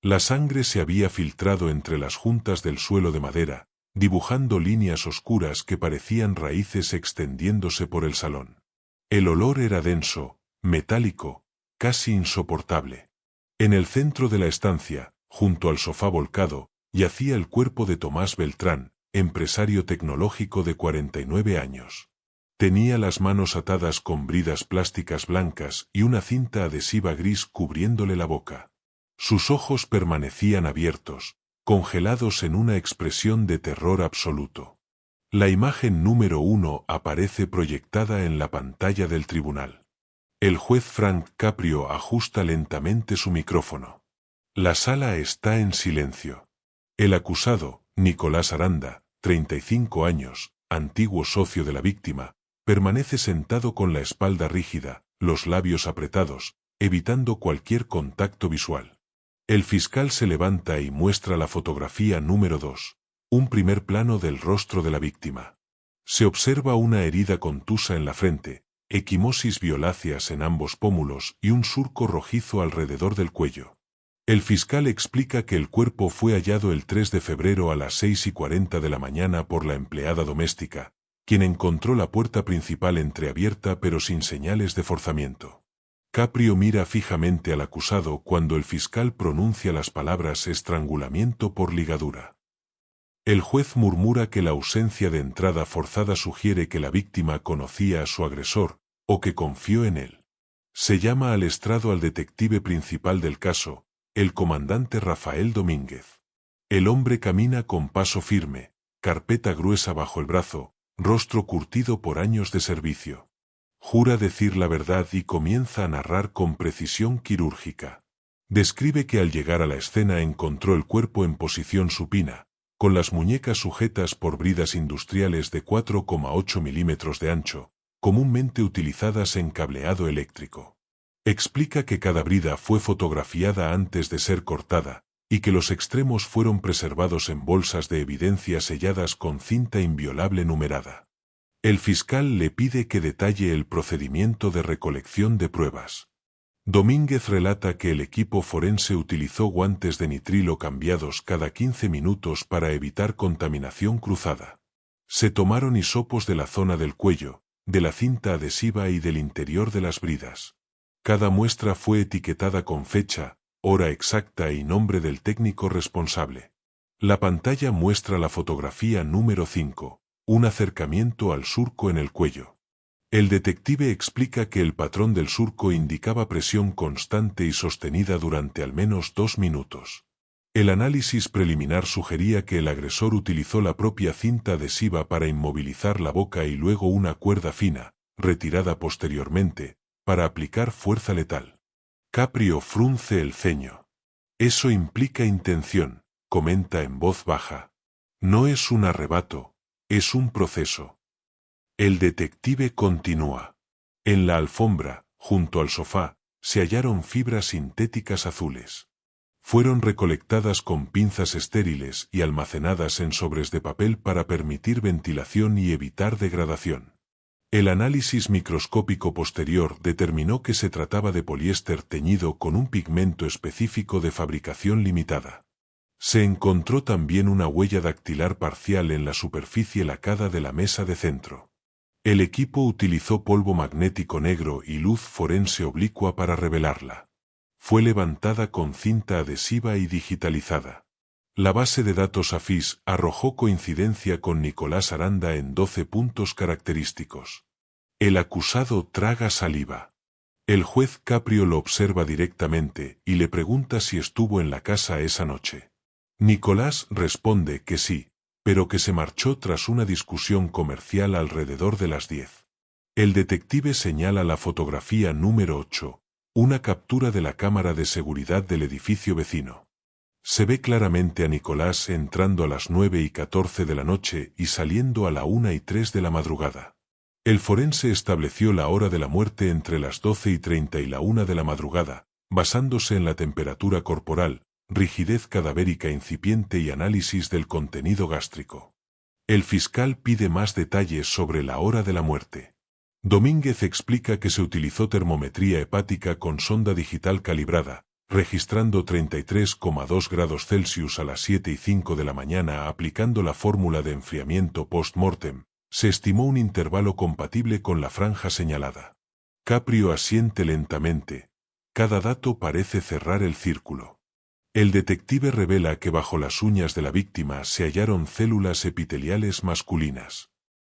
La sangre se había filtrado entre las juntas del suelo de madera, dibujando líneas oscuras que parecían raíces extendiéndose por el salón. El olor era denso, metálico, casi insoportable. En el centro de la estancia, junto al sofá volcado, yacía el cuerpo de Tomás Beltrán, empresario tecnológico de 49 años. Tenía las manos atadas con bridas plásticas blancas y una cinta adhesiva gris cubriéndole la boca. Sus ojos permanecían abiertos, congelados en una expresión de terror absoluto. La imagen número 1 aparece proyectada en la pantalla del tribunal. El juez Frank Caprio ajusta lentamente su micrófono. La sala está en silencio. El acusado, Nicolás Aranda, 35 años, antiguo socio de la víctima, permanece sentado con la espalda rígida, los labios apretados, evitando cualquier contacto visual. El fiscal se levanta y muestra la fotografía número 2, un primer plano del rostro de la víctima. Se observa una herida contusa en la frente, equimosis violáceas en ambos pómulos y un surco rojizo alrededor del cuello. El fiscal explica que el cuerpo fue hallado el 3 de febrero a las 6:40 de la mañana por la empleada doméstica, quien encontró la puerta principal entreabierta pero sin señales de forzamiento. Caprio mira fijamente al acusado cuando el fiscal pronuncia las palabras estrangulamiento por ligadura. El juez murmura que la ausencia de entrada forzada sugiere que la víctima conocía a su agresor, o que confió en él. Se llama al estrado al detective principal del caso, el comandante Rafael Domínguez. El hombre camina con paso firme, carpeta gruesa bajo el brazo, rostro curtido por años de servicio. Jura decir la verdad y comienza a narrar con precisión quirúrgica. Describe que al llegar a la escena encontró el cuerpo en posición supina, con las muñecas sujetas por bridas industriales de 4,8 milímetros de ancho, comúnmente utilizadas en cableado eléctrico. Explica que cada brida fue fotografiada antes de ser cortada, y que los extremos fueron preservados en bolsas de evidencia selladas con cinta inviolable numerada. El fiscal le pide que detalle el procedimiento de recolección de pruebas. Domínguez relata que el equipo forense utilizó guantes de nitrilo cambiados cada 15 minutos para evitar contaminación cruzada. Se tomaron hisopos de la zona del cuello, de la cinta adhesiva y del interior de las bridas. Cada muestra fue etiquetada con fecha, hora exacta y nombre del técnico responsable. La pantalla muestra la fotografía número 5, un acercamiento al surco en el cuello. El detective explica que el patrón del surco indicaba presión constante y sostenida durante al menos 2 minutos. El análisis preliminar sugería que el agresor utilizó la propia cinta adhesiva para inmovilizar la boca y luego una cuerda fina, retirada posteriormente, para aplicar fuerza letal. Caprio frunce el ceño. Eso implica intención, comenta en voz baja. No es un arrebato, es un proceso. El detective continúa. En la alfombra, junto al sofá, se hallaron fibras sintéticas azules. Fueron recolectadas con pinzas estériles y almacenadas en sobres de papel para permitir ventilación y evitar degradación. El análisis microscópico posterior determinó que se trataba de poliéster teñido con un pigmento específico de fabricación limitada. Se encontró también una huella dactilar parcial en la superficie lacada de la mesa de centro. El equipo utilizó polvo magnético negro y luz forense oblicua para revelarla. Fue levantada con cinta adhesiva y digitalizada. La base de datos AFIS arrojó coincidencia con Nicolás Aranda en 12 puntos característicos. El acusado traga saliva. El juez Caprio lo observa directamente y le pregunta si estuvo en la casa esa noche. Nicolás responde que sí, pero que se marchó tras una discusión comercial alrededor de las 10. El detective señala la fotografía número 8, una captura de la cámara de seguridad del edificio vecino. Se ve claramente a Nicolás entrando a las 9:14 de la noche y saliendo a la 1:03 de la madrugada. El forense estableció la hora de la muerte entre las 12:30 y la 1 de la madrugada, basándose en la temperatura corporal, rigidez cadavérica incipiente y análisis del contenido gástrico. El fiscal pide más detalles sobre la hora de la muerte. Domínguez explica que se utilizó termometría hepática con sonda digital calibrada, registrando 33,2 grados Celsius a las 7:05 de la mañana aplicando la fórmula de enfriamiento post-mortem, se estimó un intervalo compatible con la franja señalada. Caprio asiente lentamente. Cada dato parece cerrar el círculo. El detective revela que bajo las uñas de la víctima se hallaron células epiteliales masculinas.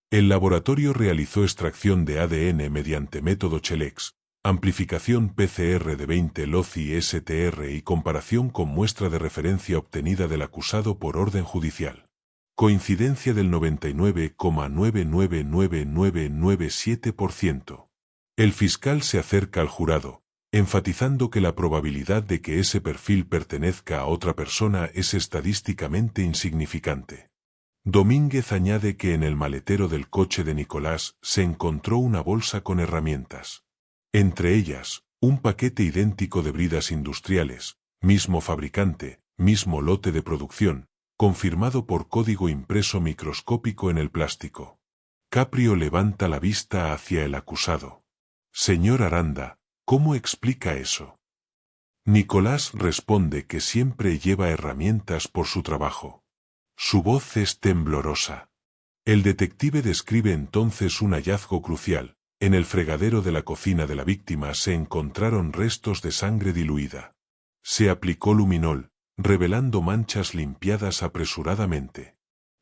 El laboratorio realizó extracción de ADN mediante método Chelex, amplificación PCR de 20 LOCI STR y comparación con muestra de referencia obtenida del acusado por orden judicial. Coincidencia del 99,999997%. El fiscal se acerca al jurado, enfatizando que la probabilidad de que ese perfil pertenezca a otra persona es estadísticamente insignificante. Domínguez añade que en el maletero del coche de Nicolás se encontró una bolsa con herramientas. Entre ellas, un paquete idéntico de bridas industriales, mismo fabricante, mismo lote de producción, confirmado por código impreso microscópico en el plástico. Caprio levanta la vista hacia el acusado. Señor Aranda, ¿cómo explica eso? Nicolás responde que siempre lleva herramientas por su trabajo. Su voz es temblorosa. El detective describe entonces un hallazgo crucial. En el fregadero de la cocina de la víctima se encontraron restos de sangre diluida. Se aplicó luminol, revelando manchas limpiadas apresuradamente.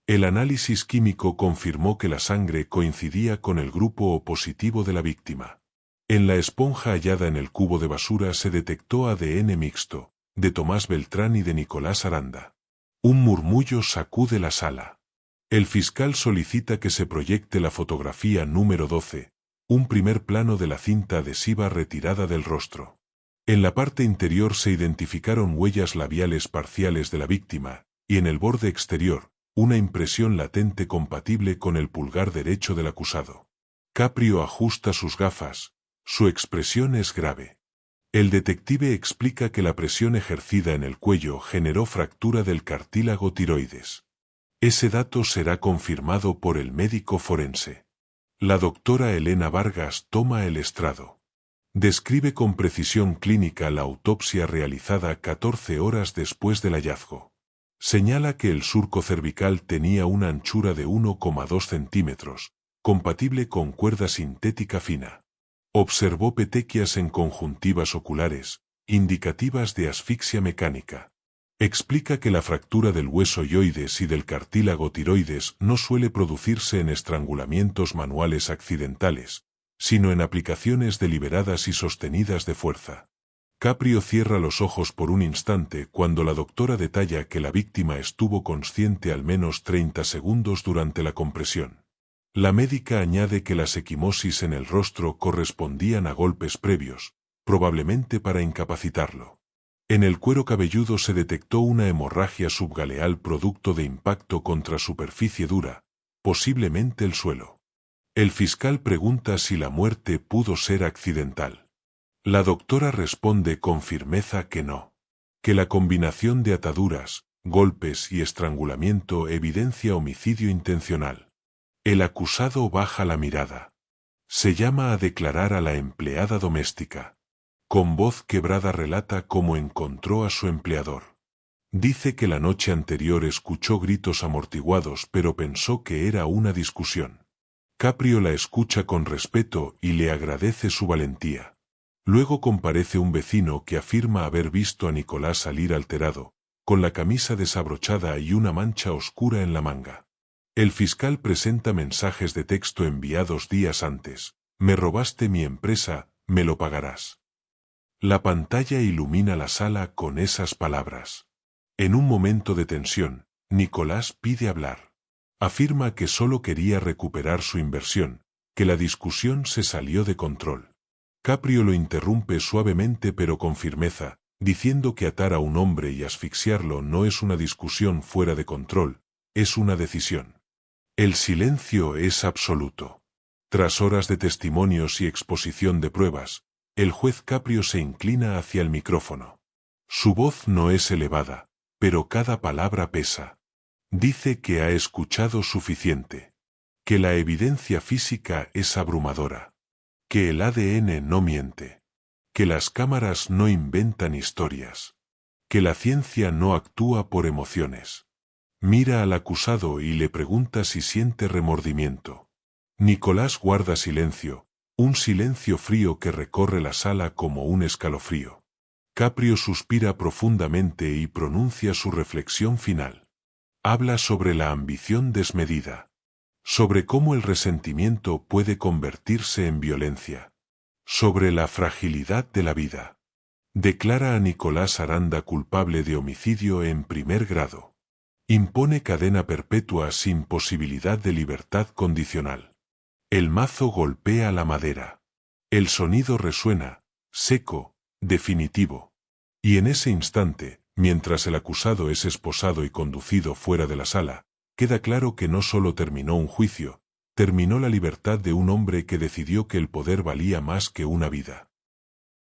El análisis químico confirmó que la sangre coincidía con el grupo O positivo de la víctima. En la esponja hallada en el cubo de basura se detectó ADN mixto, de Tomás Beltrán y de Nicolás Aranda. Un murmullo sacude la sala. El fiscal solicita que se proyecte la fotografía número 12. Un primer plano de la cinta adhesiva retirada del rostro. En la parte interior se identificaron huellas labiales parciales de la víctima, y en el borde exterior, una impresión latente compatible con el pulgar derecho del acusado. Caprio ajusta sus gafas. Su expresión es grave. El detective explica que la presión ejercida en el cuello generó fractura del cartílago tiroides. Ese dato será confirmado por el médico forense. La doctora Elena Vargas toma el estrado. Describe con precisión clínica la autopsia realizada 14 horas después del hallazgo. Señala que el surco cervical tenía una anchura de 1,2 centímetros, compatible con cuerda sintética fina. Observó petequias en conjuntivas oculares, indicativas de asfixia mecánica. Explica que la fractura del hueso ioides y del cartílago tiroides no suele producirse en estrangulamientos manuales accidentales, sino en aplicaciones deliberadas y sostenidas de fuerza. Caprio cierra los ojos por un instante cuando la doctora detalla que la víctima estuvo consciente al menos 30 segundos durante la compresión. La médica añade que las equimosis en el rostro correspondían a golpes previos, probablemente para incapacitarlo. En el cuero cabelludo se detectó una hemorragia subgaleal producto de impacto contra superficie dura, posiblemente el suelo. El fiscal pregunta si la muerte pudo ser accidental. La doctora responde con firmeza que no. Que la combinación de ataduras, golpes y estrangulamiento evidencia homicidio intencional. El acusado baja la mirada. Se llama a declarar a la empleada doméstica. Con voz quebrada relata cómo encontró a su empleador. Dice que la noche anterior escuchó gritos amortiguados pero pensó que era una discusión. Caprio la escucha con respeto y le agradece su valentía. Luego comparece un vecino que afirma haber visto a Nicolás salir alterado, con la camisa desabrochada y una mancha oscura en la manga. El fiscal presenta mensajes de texto enviados días antes. Me robaste mi empresa, me lo pagarás. La pantalla ilumina la sala con esas palabras. En un momento de tensión, Nicolás pide hablar. Afirma que solo quería recuperar su inversión, que la discusión se salió de control. Caprio lo interrumpe suavemente pero con firmeza, diciendo que atar a un hombre y asfixiarlo no es una discusión fuera de control, es una decisión. El silencio es absoluto. Tras horas de testimonios y exposición de pruebas, el juez Caprio se inclina hacia el micrófono. Su voz no es elevada, pero cada palabra pesa. Dice que ha escuchado suficiente. Que la evidencia física es abrumadora. Que el ADN no miente. que las cámaras no inventan historias, que la ciencia no actúa por emociones. Mira al acusado y le pregunta si siente remordimiento. Nicolás guarda silencio, un silencio frío que recorre la sala como un escalofrío. Caprio suspira profundamente y pronuncia su reflexión final. Habla sobre la ambición desmedida, sobre cómo el resentimiento puede convertirse en violencia, sobre la fragilidad de la vida. Declara a Nicolás Aranda culpable de homicidio en primer grado. Impone cadena perpetua sin posibilidad de libertad condicional. El mazo golpea la madera. El sonido resuena, seco, definitivo. Y en ese instante, mientras el acusado es esposado y conducido fuera de la sala, queda claro que no solo terminó un juicio, terminó la libertad de un hombre que decidió que el poder valía más que una vida.